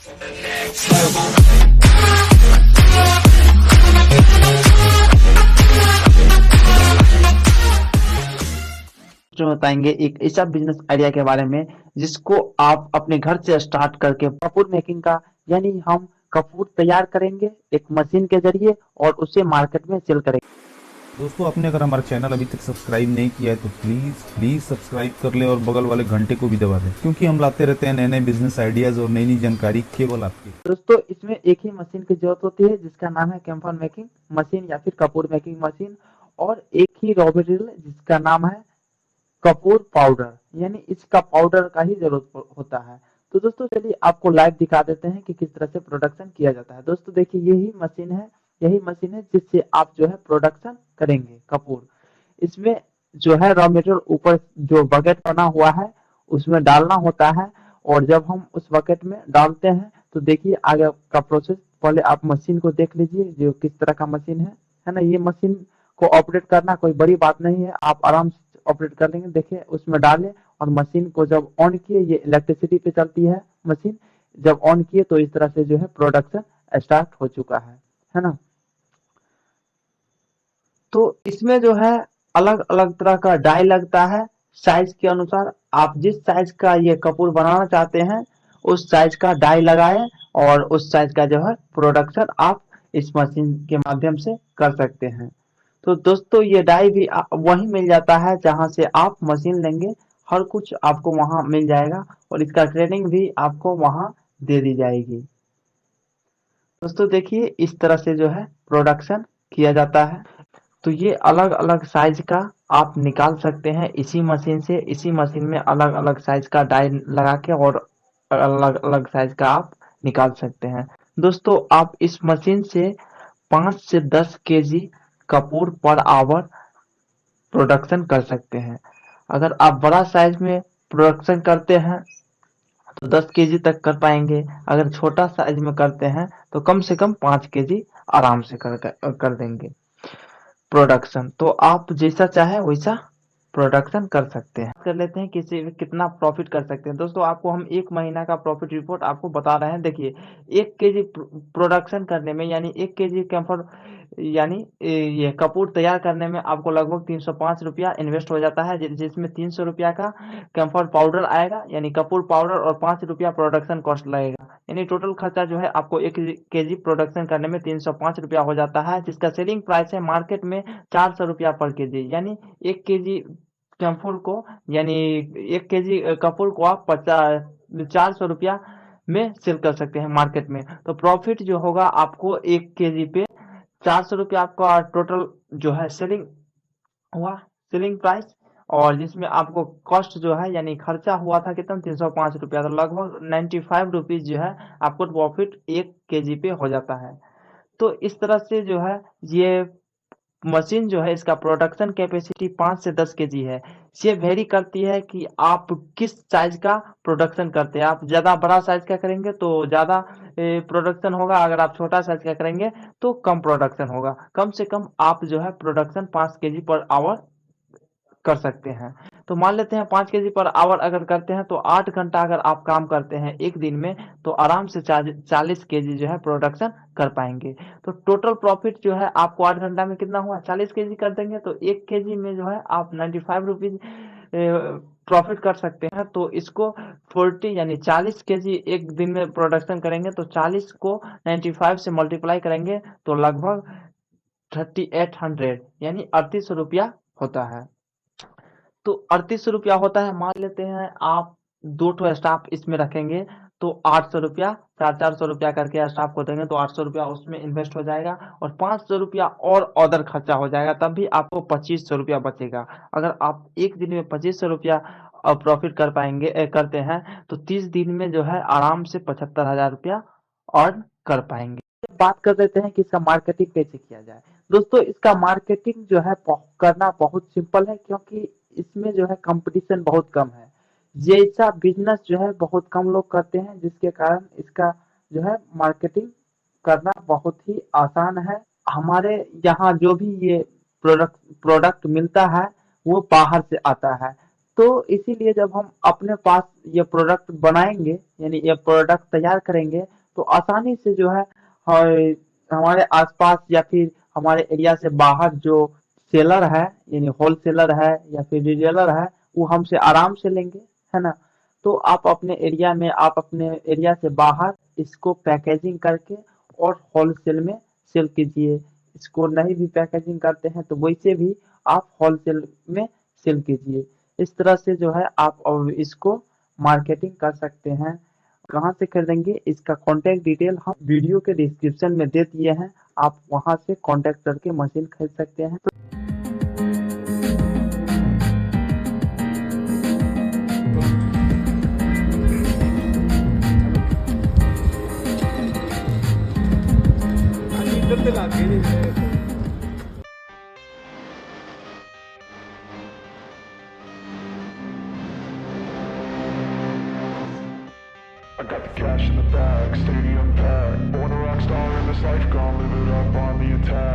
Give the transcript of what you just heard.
जो बताएंगे एक ऐसा बिजनेस आइडिया के बारे में जिसको आप अपने घर से स्टार्ट करके कपूर मेकिंग का, यानी हम कपूर तैयार करेंगे एक मशीन के जरिए और उसे मार्केट में सेल करेंगे। दोस्तों, आपने अगर हमारा चैनल अभी तक सब्सक्राइब नहीं किया है तो प्लीज सब्सक्राइब कर ले और बगल वाले घंटे को भी दबा दें, क्योंकि हम लाते रहते हैं नए नए बिजनेस आइडियाज और नई नई जानकारी केवल आपके। दोस्तों, इसमें एक ही मशीन की जरूरत होती है जिसका नाम है कैम्फर मेकिंग मशीन या फिर कपूर मेकिंग मशीन, और एक ही रॉ मटेरियल जिसका नाम है कपूर पाउडर, यानी इसका पाउडर का ही जरूरत होता है। तो दोस्तों चलिए आपको लाइव दिखा देते हैं कि किस तरह से प्रोडक्शन किया जाता है। दोस्तों देखिए यही मशीन है जिससे आप जो है प्रोडक्शन करेंगे कपूर। इसमें जो है रॉ मटेरियल ऊपर जो बकेट बना हुआ है उसमें डालना होता है, और जब हम उस बकेट में डालते हैं तो देखिए आगे का प्रोसेस। पहले आप मशीन को देख लीजिए जो किस तरह का मशीन है ना। ये मशीन को ऑपरेट करना कोई बड़ी बात नहीं है, आप आराम से ऑपरेट कर लेंगे। देखिए उसमें डालें और मशीन को जब ऑन किए, ये इलेक्ट्रिसिटी पे चलती है मशीन, जब ऑन किए तो इस तरह से जो है प्रोडक्शन स्टार्ट हो चुका है ना। तो इसमें जो है अलग अलग तरह का डाई लगता है साइज के अनुसार। आप जिस साइज का ये कपूर बनाना चाहते हैं उस साइज का डाई लगाएं और उस साइज का जो है प्रोडक्शन आप इस मशीन के माध्यम से कर सकते हैं। तो दोस्तों ये डाई भी वहीं मिल जाता है जहां से आप मशीन लेंगे, हर कुछ आपको वहां मिल जाएगा और इसका ट्रेनिंग भी आपको वहां दे दी जाएगी। दोस्तों देखिए इस तरह से जो है प्रोडक्शन किया जाता है। तो ये अलग अलग साइज का आप निकाल सकते हैं इसी मशीन से। इसी मशीन में अलग अलग साइज का डाई लगा के और अलग अलग साइज का आप निकाल सकते हैं। दोस्तों आप इस मशीन से 5 से 10 KG Kapoor per hour production कर सकते हैं। अगर आप बड़ा साइज में प्रोडक्शन करते हैं तो 10 केजी तक कर पाएंगे। अगर छोटा साइज में करते हैं तो कम से कम 5 केजी आराम से कर देंगे प्रोडक्शन। तो आप जैसा चाहे वैसा प्रोडक्शन कर सकते हैं। कर लेते हैं किसी कितना प्रॉफिट कर सकते हैं। दोस्तों आपको हम 1 महीना का प्रॉफिट रिपोर्ट आपको बता रहे हैं। देखिए 1 केजी प्रोडक्शन करने में, यानी 1 केजी कैम्फर यानी ये कपूर तैयार करने में आपको लगभग 305 रुपया इन्वेस्ट हो जाता है, जिसमें 300 रुपया का कैम्फर पाउडर आएगा यानी कपूर पाउडर, और 5 रुपया प्रोडक्शन कॉस्ट लगेगा। यानी टोटल खर्चा जो है आपको 1 केजी प्रोडक्शन करने में 305 रुपया हो जाता है, जिसका सेलिंग प्राइस है मार्केट में 400 रुपया पर केजी। यानी 1 केजी कैम्फर को, यानी 1 केजी कपूर को आप 400 रुपया में सेल कर सकते हैं मार्केट में। तो प्रॉफिट जो होगा आपको 1 केजी पे 400 रुपया आपका टोटल जो है सेलिंग हुआ, सेलिंग प्राइस, और जिसमें आपको कॉस्ट जो है यानी खर्चा हुआ था कितना 305 रुपया। तो लगभग 95 रुपीज जो है आपको प्रॉफिट 1 केजी पे हो जाता है। तो इस तरह से जो है ये मशीन जो है इसका प्रोडक्शन कैपेसिटी 5 से 10 केजी है। ये वेरी करती है कि आप किस साइज का प्रोडक्शन करते हैं। आप ज़्यादा बड़ा साइज का करेंगे तो ज़्यादा प्रोडक्शन होगा, अगर आप छोटा साइज का करेंगे तो कम प्रोडक्शन होगा। कम से कम आप जो है प्रोडक्शन 5 केजी पर आवर कर सकते हैं। तो मान लेते हैं 5 केजी पर आवर अगर करते हैं तो 8 घंटा अगर आप काम करते हैं एक दिन में तो आराम से 40 केजी जो है प्रोडक्शन कर पाएंगे। तो टोटल प्रॉफिट जो है आपको 8 घंटा में कितना हुआ, 40 केजी कर देंगे तो 1 केजी में जो है आप 95 रुपीज प्रॉफिट कर सकते हैं। तो इसको 40 यानी 40 केजी एक दिन में प्रोडक्शन करेंगे तो 40 को 95 से मल्टीप्लाई करेंगे तो लगभग 3800 यानी 3800 रुपया होता है। तो 3800 रुपया होता है। मान लेते हैं आप 2 स्टाफ इसमें रखेंगे तो 800 रुपया, 400 रुपया करके स्टाफ को देंगे तो 800 रुपया उसमें इन्वेस्ट हो जाएगा, और 500 रुपया और अदर खर्चा हो जाएगा, तब भी आपको 2500 रुपया बचेगा। अगर आप एक दिन में 2500 रुपया प्रॉफिट कर पाएंगे करते हैं तो 30 दिन में जो है आराम से 75,000 रुपया अर्न कर पाएंगे। बात कर लेते हैं कि इसका मार्केटिंग कैसे किया जाए। दोस्तों इसका मार्केटिंग जो है करना बहुत सिंपल है, क्योंकि इसमें जो है कंपटीशन बहुत कम है। ये ऐसा बिजनेस जो है बहुत कम लोग करते हैं, जिसके कारण इसका जो है मार्केटिंग करना बहुत ही आसान है। हमारे यहाँ जो भी ये प्रोडक्ट मिलता है वो बाहर से आता है। तो इसीलिए जब हम अपने पास ये प्रोडक्ट बनाएंगे, यानी ये प्रोडक्ट तैयार करेंगे, तो आसानी से जो है हमारे आसपास या फिर हमारे एरिया से बाहर जो सेलर है, यानी होलसेलर है या फिर रिटेलर है, वो हमसे आराम से लेंगे, है ना। तो आप अपने एरिया से बाहर इसको पैकेजिंग करके और होलसेल में सेल कीजिए। इसको नहीं भी पैकेजिंग करते हैं तो वैसे भी आप होलसेल में सेल कीजिए। इस तरह से जो है आप अब इसको मार्केटिंग कर सकते हैं। कहाँ से खरीदेंगे इसका कॉन्टैक्ट डिटेल हम वीडियो के डिस्क्रिप्शन में दे दिए हैं, आप वहां से कॉन्टैक्ट करके मशीन खरीद सकते हैं। I got the cash in the bag, stadium packed. Born a rock star in this life, gonna live it up on the attack.